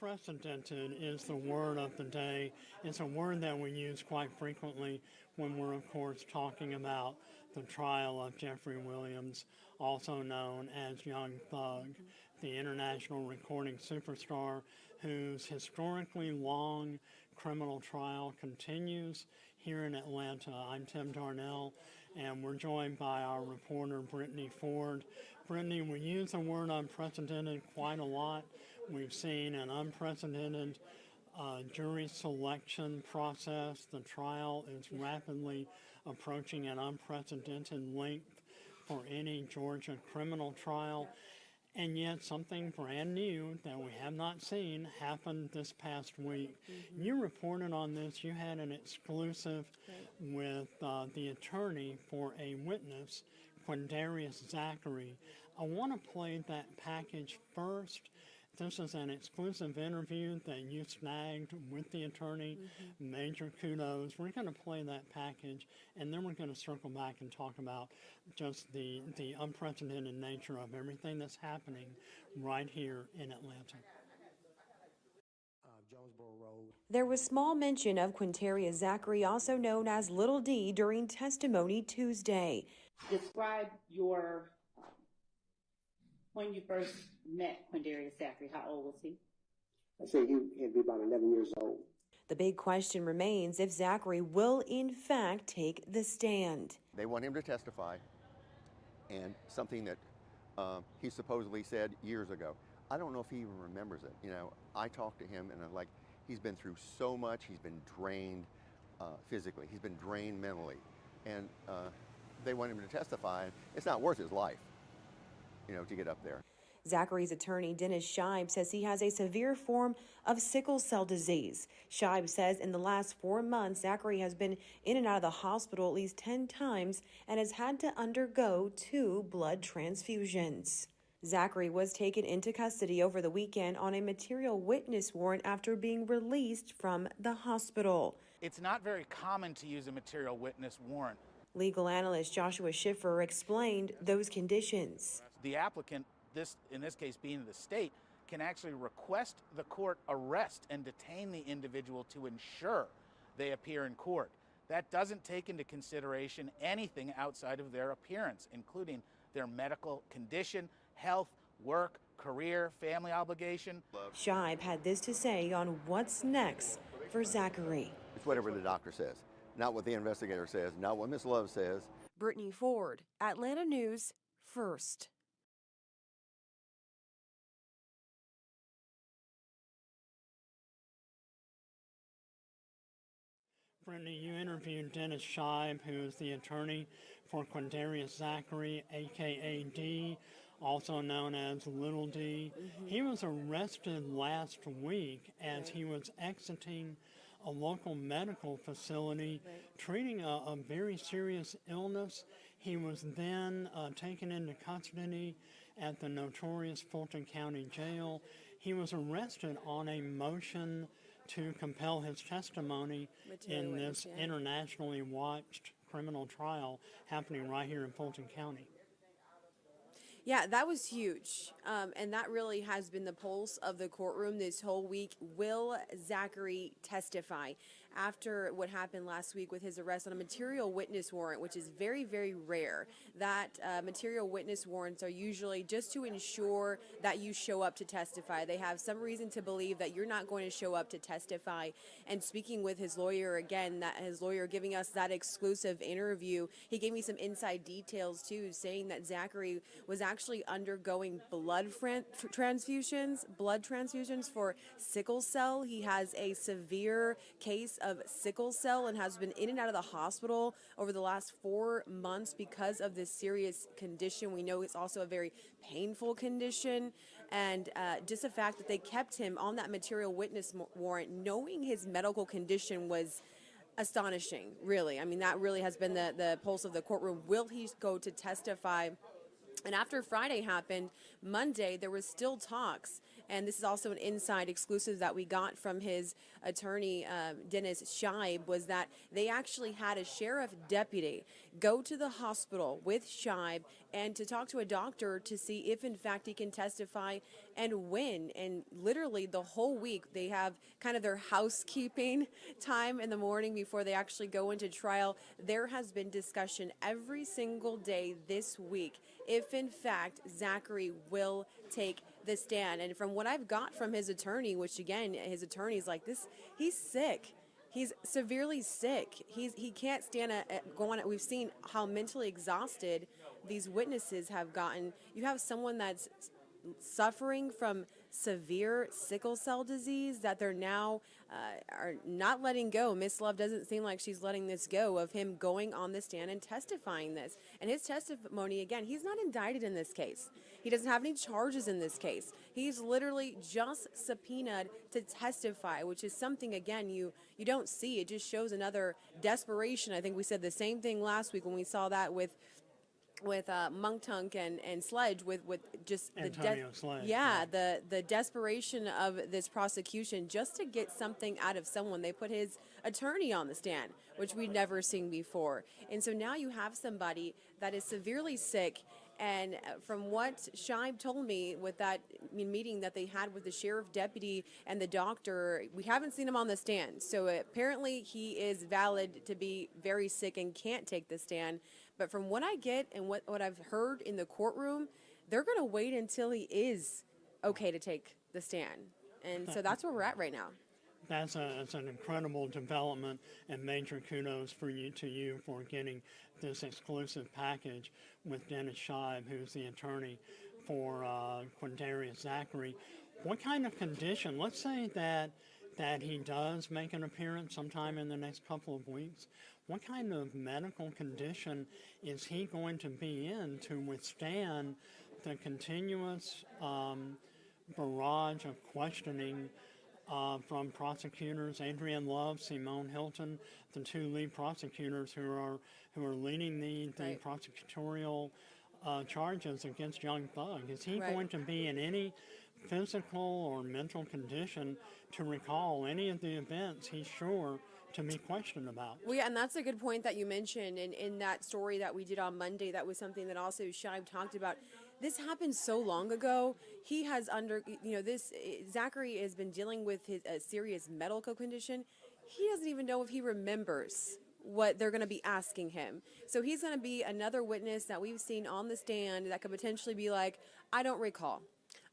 Unprecedented is the word of the day. It's a word that we use quite frequently when we're, of course, talking about the trial of Jeffrey Williams, also known as Young Thug, the international recording superstar whose historically long criminal trial continues here in Atlanta. I'm Tim Darnell, and we're joined by our reporter, Brittany Ford. Brittany, we use the word unprecedented quite a lot. We've seen an unprecedented jury selection process. The trial is rapidly approaching an unprecedented length for any Georgia criminal trial. And yet something brand new that we have not seen happened this past week. You reported on this. You had an exclusive with the attorney for a witness, Quindarrious Zachary. I want to play that package first. This is an exclusive interview that you snagged with the attorney. Major kudos. We're going to play that package, and then we're going to circle back and talk about just the unprecedented nature of everything that's happening right here in Atlanta. There was small mention of Quindarrious Zachary, also known as Lil D, during testimony Tuesday. Describe your when you first met Quindarrious Zachary. How old was he? I say he'd be about 11 years old. The big question remains if Zachary will in fact take the stand. They want him to testify, and something that he supposedly said years ago. I don't know if he even remembers it. You know, I talked to him, and I'm like, he's been through so much. He's been drained physically. He's been drained mentally, and they want him to testify. It's not worth his life, you know, to get up there. Zachary's attorney, Scheib, says he has a severe form of sickle cell disease. Scheib says in the last 4 months, Zachary has been in and out of the hospital at least 10 times and has had to undergo 2 blood transfusions. Zachary was taken into custody over the weekend on a material witness warrant after being released from the hospital. It's not very common to use a material witness warrant. Legal analyst Joshua Schiffer explained those conditions. The applicant, in this case being the state, can actually request the court arrest and detain the individual to ensure they appear in court. That doesn't take into consideration anything outside of their appearance, including their medical condition, health, work, career, family obligation. Scheib had this to say on what's next for Zachary. It's whatever the doctor says, not what the investigator says, not what Ms. Love says. Brittany Ford, Atlanta News First. Brittany, you interviewed Dennis Scheib, who is the attorney for Quindarrious Zachary, a.k.a. D, also known as Lil D. He was arrested last week as he was exiting a local medical facility treating a very serious illness. He was then taken into custody at the notorious Fulton County Jail. He was arrested on a motion to compel his testimony in this internationally watched criminal trial happening right here in Fulton County. Yeah, that was huge. And that really has been the pulse of the courtroom this whole week. Will Zachary testify after what happened last week with his arrest on a material witness warrant, which is very, very rare? That material witness warrants are usually just to ensure that you show up to testify. They have some reason to believe that you're not going to show up to testify. And speaking with his lawyer again, that his lawyer giving us that exclusive interview, he gave me some inside details too, saying that Zachary was actually undergoing blood transfusions for sickle cell. He has a severe case of sickle cell and has been in and out of the hospital over the last 4 months because of this serious condition. We know it's also a very painful condition, and just the fact that they kept him on that material witness warrant, knowing his medical condition, was astonishing, really. I mean, that really has been the pulse of the courtroom. Will he go to testify? And after Friday happened, Monday, there was still talks and this is also an inside exclusive that we got from his attorney, Dennis Scheib, was that they actually had a sheriff deputy go to the hospital with Scheib and to talk to a doctor to see if in fact he can testify and when. And literally the whole week they have kind of their housekeeping time in the morning before they actually go into trial. There has been discussion every single day this week if in fact Zachary will take the stand. And from what I've got from his attorney, which again, his attorney's like this, he's sick. He's severely sick. He can't stand going. We've seen how mentally exhausted these witnesses have gotten. You have someone that's suffering from severe sickle cell disease that they're now are not letting go. Miss Love doesn't seem like she's letting this go of him going on the stand and testifying this. And his testimony, again, he's not indicted in this case. He doesn't have any charges in this case. He's literally just subpoenaed to testify, which is something, again, you don't see. It just shows another desperation. I think we said the same thing last week when we saw that with Monktunk and Sledge with just Antonio Sledge. Yeah, the desperation of this prosecution just to get something out of someone. They put his attorney on the stand, which we'd never seen before. And so now you have somebody that is severely sick. And from what Scheib told me with that meeting that they had with the sheriff deputy and the doctor, we haven't seen him on the stand. So apparently he is valid to be very sick and can't take the stand. But from what I get and what I've heard in the courtroom, they're going to wait until he is okay to take the stand. And so that's where we're at right now. That's an incredible development, and major kudos to you for getting this exclusive package with Dennis Scheib, who's the attorney for Quindarrious Zachary. What kind of condition? Let's say that he does make an appearance sometime in the next couple of weeks. What kind of medical condition is he going to be in to withstand the continuous barrage of questioning from prosecutors, Adrienne Love, Simone Hilton, the two lead prosecutors who are leading the Right. prosecutorial charges against Young Thug? Is he going to be in any physical or mental condition to recall any of the events he's sure to be questioned about? Well, yeah, and that's a good point that you mentioned. And in that story that we did on Monday, that was something that also Scheib talked about. This happened so long ago. He has Zachary has been dealing with a serious medical condition. He doesn't even know if he remembers what they're going to be asking him. So he's going to be another witness that we've seen on the stand that could potentially be like, I don't recall.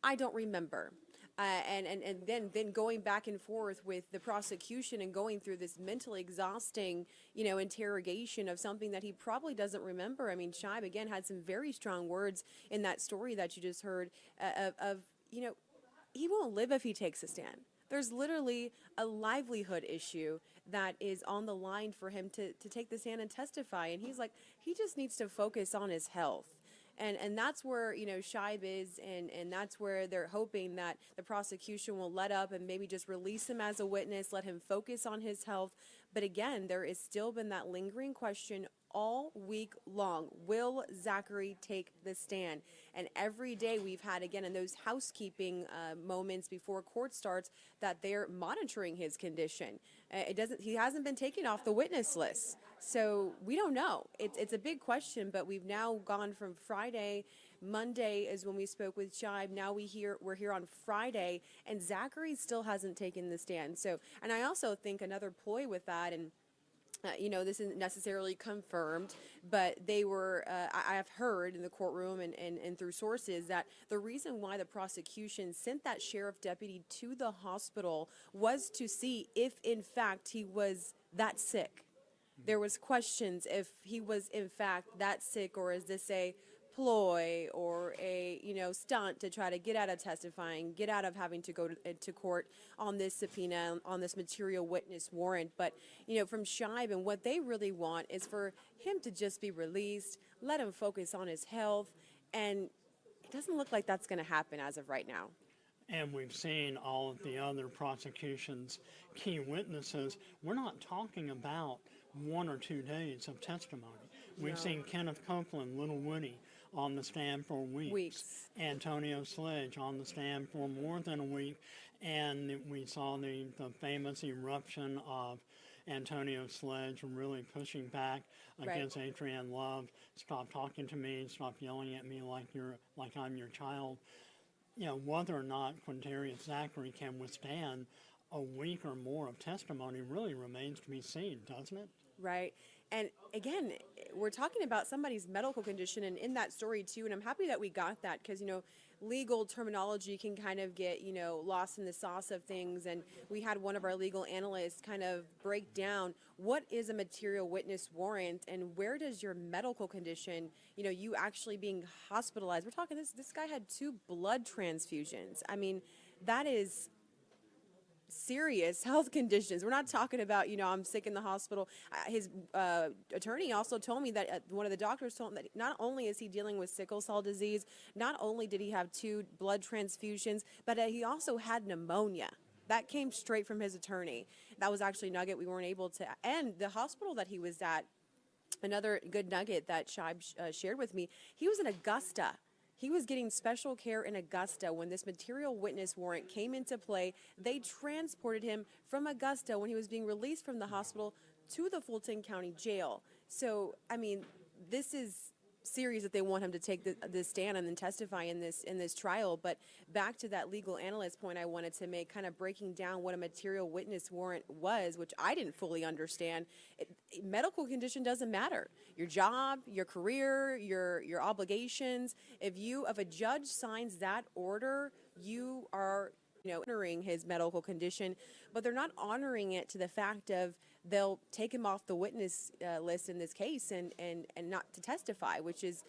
I don't remember. And then going back and forth with the prosecution and going through this mentally exhausting, interrogation of something that he probably doesn't remember. I mean, Scheib, again, had some very strong words in that story that you just heard he won't live if he takes a stand. There's literally a livelihood issue that is on the line for him to take the stand and testify. And he's like, he just needs to focus on his health. And that's where, Scheib is, and that's where they're hoping that the prosecution will let up and maybe just release him as a witness, let him focus on his health. But again, there has still been that lingering question all week long. Will Zachary take the stand? And every day we've had, again, in those housekeeping moments before court starts, that they're monitoring his condition. He hasn't been taken off the witness list. So we don't know. It's a big question, but we've now gone from Friday. Monday is when we spoke with Scheib. Now we're here on Friday, and Zachary still hasn't taken the stand. So, and I also think another ploy with that, and this isn't necessarily confirmed, but they were, I have heard in the courtroom and through sources that the reason why the prosecution sent that sheriff deputy to the hospital was to see if, in fact, he was that sick. There was questions if he was, in fact, that sick, or is this a ploy or a stunt to try to get out of testifying, get out of having to go to court on this subpoena, on this material witness warrant. But from Scheib, and what they really want is for him to just be released, let him focus on his health, and it doesn't look like that's going to happen as of right now. And we've seen all of the other prosecution's key witnesses. We're not talking about 1 or 2 days of testimony. We've seen Kenneth Copeland, Little Woody, on the stand for weeks. Antonio Sledge on the stand for more than a week. And we saw the famous eruption of Antonio Sledge really pushing back against Adrienne Love. Stop talking to me, stop yelling at me like I'm your child. You know, whether or not Quindarrious Zachary can withstand a week or more of testimony really remains to be seen, doesn't it? Right. And again, we're talking about somebody's medical condition, and in that story too, and I'm happy that we got that because, you know, legal terminology can kind of get, you know, lost in the sauce of things. And we had one of our legal analysts kind of break down what is a material witness warrant and where does your medical condition, you know, you actually being hospitalized. We're talking this guy had 2 blood transfusions. I mean, that is serious health conditions. We're not talking about, you know, I'm sick in the hospital. His attorney also told me that one of the doctors told him that not only is he dealing with sickle cell disease, not only did he have 2 blood transfusions, but he also had pneumonia. That came straight from his attorney. That was actually a nugget we weren't able to, and the hospital that he was at, another good nugget that Scheib shared with me, he was in Augusta. He was getting special care in Augusta when this material witness warrant came into play. They transported him from Augusta when he was being released from the hospital to the Fulton County Jail. So, I mean, this is serious that they want him to take the stand and then testify in this trial. But back to that legal analyst point I wanted to make, kind of breaking down what a material witness warrant was, which I didn't fully understand. Medical condition doesn't matter. Your job, your career, your obligations. If a judge signs that order, you are, you know, honoring his medical condition, but they're not honoring it to the fact of they'll take him off the witness list in this case and not to testify, which is